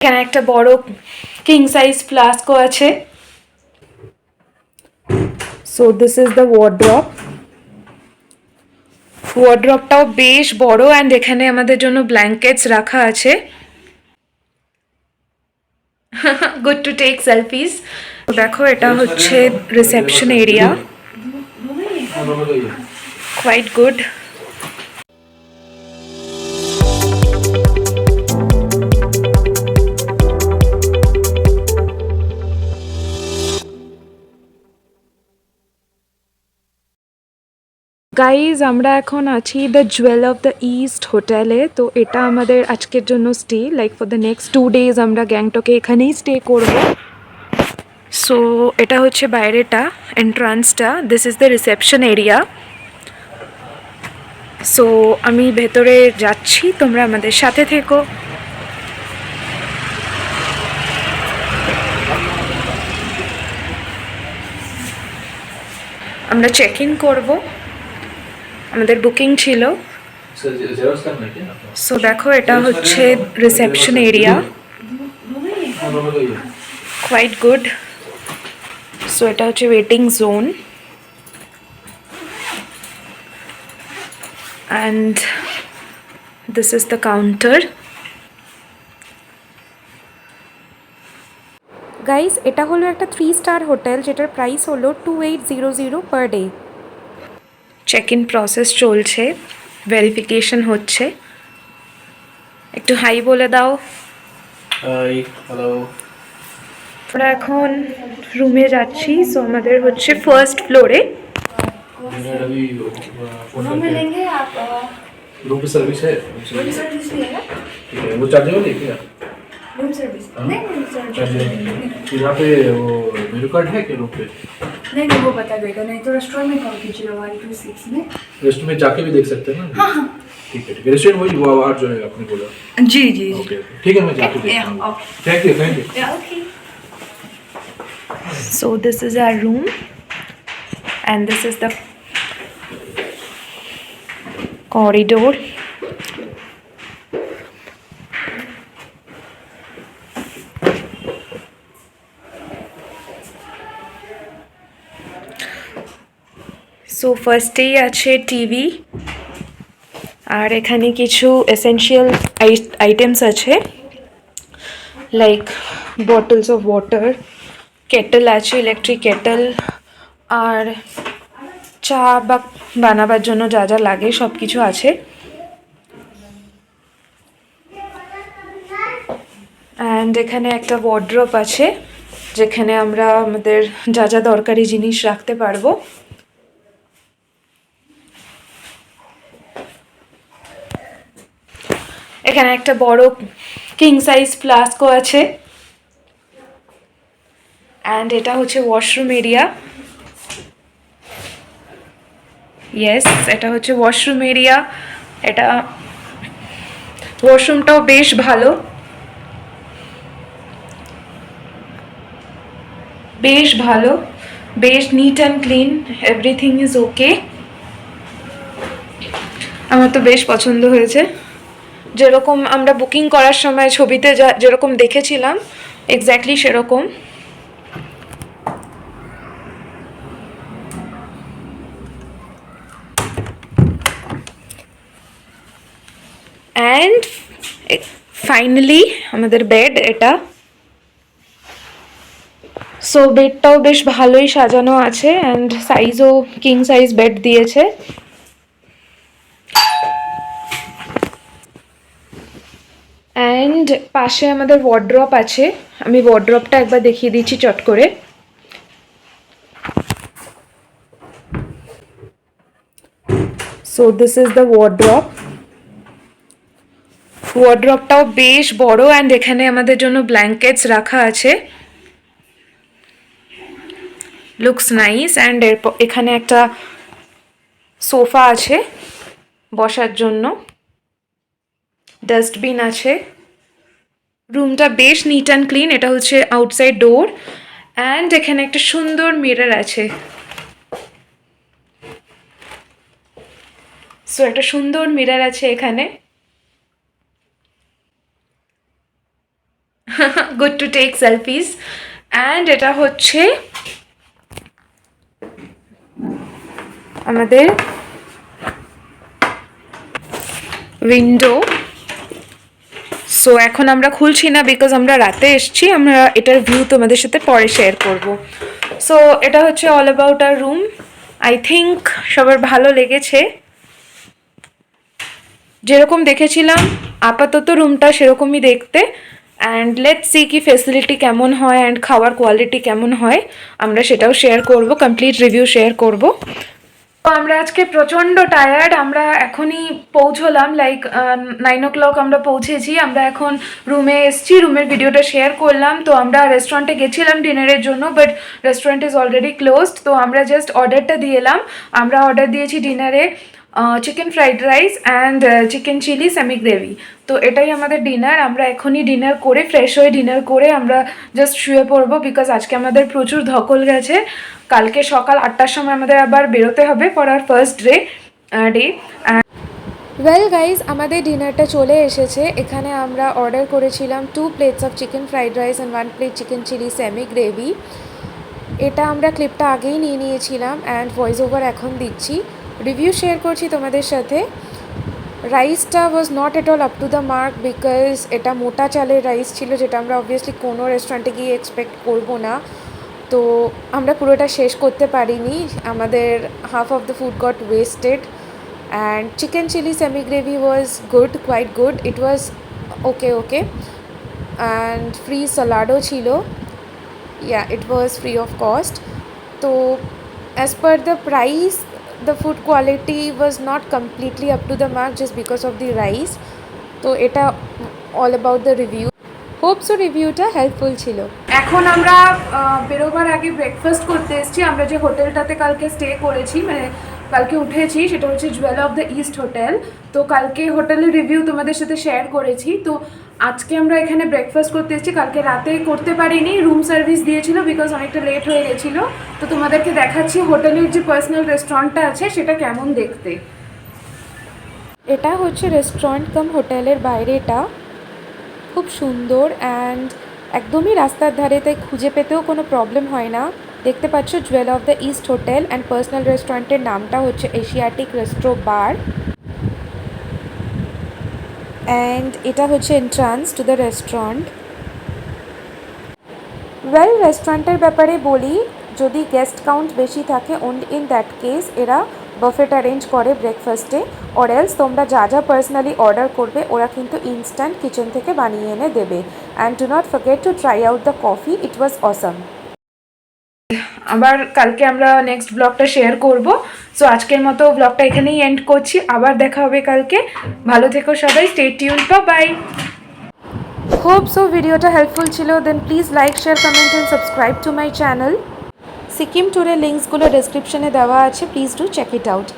এখানে একটা বড় কিং সাইজ ফ্লাস্কও আছে। সো দিস ইজ দ্য ওয়ার্ড্রপটাও বেশ বড় অ্যান্ড এখানে আমাদের জন্য ব্ল্যাঙ্কেটস রাখা আছে। Good to take selfies. দেখো এটা হচ্ছে reception area, quite good. Guys আমরা এখন আছি the jewel of the east হোটেলে। তো এটা আমাদের আজকের জন্য stay, like for the next 2 days আমরা গ্যাংটকে এখানেই স্টে করব। সো এটা হচ্ছে বাইরেটা, এন্ট্রান্সটা। This is the reception area. So আমি ভেতরে যাচ্ছি, তোমরা আমাদের সাথে থেকো। আমরা চেক ইন করবো, আমাদের বুকিং ছিল। সো দেখো এটা হচ্ছে reception area, quite good. So এটা হচ্ছে waiting zone and this is the counter. Guys এটা হলো একটা 3 স্টার হোটেল যেটার প্রাইস হলো 2800 per day. Check in process চলছে, ভেরিফিকেশন হচ্ছে। একটু হাই বলে দাও। Hi, hello. আমরা এখন রুমে যাচ্ছি। সো আমাদের হচ্ছে ফার্স্ট ফ্লোরে। अभी रूम में लेंगे आप। रूम की सर्विस है। रूम सर्विस भी है ना? ठीक है, वो चार्जेबल है क्या? रूम सर्विस हाँ? नहीं, रूम सर्विस तो यहाँ पे वो मेनू कार्ड है क्या रूम पे? नहीं, वो बता देगा। नहीं तो रेस्टोरेंट में कॉल कीजिएगा 126 में। रेस्ट में जाके भी देख सकते हैं ना? हाँ हाँ ठीक है, रेस्टोरेंट वही बाहर जो है आपने बोला। जी जी ओके, ठीक है, मैं जाके देखता हूँ। Thank you, thank you. Okay. So this is our room and this is the corridor. So ফার্স্টেই আছে টিভি, আর এখানে কিছু এসেনশিয়াল আইটেমস আছে, like bottles of water, kettle আছে, ইলেকট্রিক কেটেল, আর চা বা বানাবার জন্য যা যা লাগে সব কিছু আছে। অ্যান্ড এখানে একটা ওয়ার্ড্রপ আছে যেখানে আমরা আমাদের যা যা দরকারি জিনিস রাখতে পারবো। এখানে একটা বড় কিং সাইজ ফ্লাস্কও আছে অ্যান্ড এটা হচ্ছে ওয়াশরুম এরিয়া। ইয়েস, এটা হচ্ছে ওয়াশরুম এরিয়া। এটা ওয়াশরুমটাও বেশ ভালো, বেশ neat and clean, everything is okay. আমার তো বেশ পছন্দ হয়েছে, যেরকম আমরা বুকিং করার সময় ছবিতে যেরকম দেখেছিলাম এক্স্যাক্টলি সেরকম। অ্যান্ড ফাইনালি আমাদের বেড এটা। সো বেডটাও বেশ ভালোই সাজানো আছে অ্যান্ড সাইজও কিং সাইজ বেড দিয়েছে। অ্যান্ড পাশে আমাদের ওয়ার্ড্রপ আছে, আমি ওয়ার্ড্রপটা একবার দেখিয়ে দিচ্ছি চট করে। সো দিস ইজ দ্য ওয়ার্ড্রপটাও বেশ বড় অ্যান্ড এখানে আমাদের জন্য ব্ল্যাঙ্কেটস রাখা আছে, লুকস নাইস। অ্যান্ড এখানে একটা সোফা আছে বসার জন্য, ডাস্টবিন আছে। রুমটা বেশ নিট অ্যান্ড ক্লিন। এটা হচ্ছে আউটসাইড ডোর অ্যান্ড এখানে একটা সুন্দর মিরর আছে। সো একটা সুন্দর মিরর আছে এখানে। Good to take selfies. And এটা হচ্ছে আমাদের উইন্ডো। সো এখন আমরা খুলছি না বিকজ আমরা রাতে এসছি, আমরা এটার ভিউ তোমাদের সাথে পরে শেয়ার করব। সো এটা হচ্ছে all about our room. I think সবার ভালো লেগেছে, যেরকম দেখেছিলাম আপাতত রুমটা সেরকমই দেখতে। অ্যান্ড লেটস সি কি ফেসিলিটি কেমন হয় অ্যান্ড খাওয়ার কোয়ালিটি কেমন হয়, আমরা সেটাও শেয়ার করব, কমপ্লিট রিভিউ শেয়ার করব। তো আমরা আজকে প্রচণ্ড টায়ার্ড, আমরা এখনই পৌঁছলাম, লাইক 9 o'clock আমরা পৌঁছেছি। আমরা এখন রুমে এসছি, রুমের ভিডিওটা শেয়ার করলাম। তো আমরা রেস্টুরেন্টে গেছিলাম ডিনারের জন্য, but restaurant is already closed. তো আমরা জাস্ট অর্ডারটা দিয়ে এলাম। আমরা অর্ডার দিয়েছি ডিনারে chicken fried rice and chicken chilli semi gravy. তো এটাই আমাদের ডিনার। আমরা এখনই ডিনার করে ফ্রেশ হয়ে ডিনার করে আমরা জাস্ট শুয়ে পড়বো, বিকজ আজকে আমাদের প্রচুর ধকল গেছে। কালকে সকাল 8টার সময় আমাদের আবার বেরোতে হবে for our first day. Well guys, আমাদের ডিনারটা চলে এসেছে। এখানে আমরা অর্ডার করেছিলাম 2 plates of chicken fried rice and 1 plate chicken chilli semi gravy. এটা আমরা ক্লিপটা আগেই নিয়ে নিয়েছিলাম অ্যান্ড ভয়েস ওভার এখন দিচ্ছি, রিভিউ শেয়ার করছি তোমাদের সাথে। রাইসটা was not at all up to the mark, because এটা মোটা চালের রাইস ছিল, যেটা আমরা অবভিয়াসলি কোনো রেস্টুরেন্টে গিয়ে এক্সপেক্ট করবো না। তো আমরা পুরোটা শেষ করতে পারিনি, আমাদের half of the food got wasted. And chicken chilli semi gravy was good, quite good, it was okay. And free স্যালাডও ছিল, yeah, it was free of cost. So as per the price, the food quality was not completely up to the mark just because of the rice. তো এটা all about the review. Hope so রিভিউটা helpful ছিল। এখন আমরা বেরোবার আগে breakfast করতে এসেছি। আমরা যে হোটেলটাতে কালকে স্টে করেছি, মানে কালকে উঠেছি, সেটা হচ্ছে Jewel of the east hotel. তো কালকে হোটেলের রিভিউ তোমাদের সাথে শেয়ার করেছি। তো আজকে আমরা এখানে ব্রেকফাস্ট করতে এসেছি, কালকে রাতে করতে পারিনি, রুম সার্ভিস দিয়েছিল বিকজ অনেকটা লেট হয়ে গেছিলো। তো তোমাদেরকে দেখাচ্ছি হোটেলের যে পার্সোনাল রেস্টুরেন্টটা আছে সেটা কেমন দেখতে। এটা হচ্ছে রেস্টুরেন্ট কাম হোটেলের বাইরেটা, খুব সুন্দর অ্যান্ড একদমই রাস্তার ধারে, তাই খুঁজে পেতেও কোনো প্রবলেম হয় না। দেখতে পাচ্ছ Jewel of the east hotel and personal রেস্টুরেন্টের নামটা হচ্ছে এশিয়াটিক রেস্ট্রো বার। অ্যান্ড এটা হচ্ছে entrance to the restaurant. Well, রেস্টুরেন্টের ব্যাপারে বলি, যদি গেস্ট কাউন্ট বেশি থাকে ওনলি ইন দ্যাট কেস এরা বাফেট অ্যারেঞ্জ করে ব্রেকফাস্টে, অর এলস তোমরা যা যা পার্সোনালি অর্ডার করবে ওরা কিন্তু ইনস্ট্যান্ট কিচেন থেকে বানিয়ে এনে দেবে। And do not forget to try out the coffee, it was awesome. আবার কালকে আমরা নেক্সট ব্লগটা শেয়ার করব। সো আজকের মতো ব্লগটা এখানেই এন্ড করছি, আবার দেখা হবে কালকে। ভালো থেকো সবাই, stay tuned, bye. Hope so ভিডিওটা হেল্পফুল ছিল, then please like, share, comment and subscribe to my channel. Sikkim ট্যুরের লিঙ্কসগুলো ডেসক্রিপশনে দেওয়া আছে, please do check it out.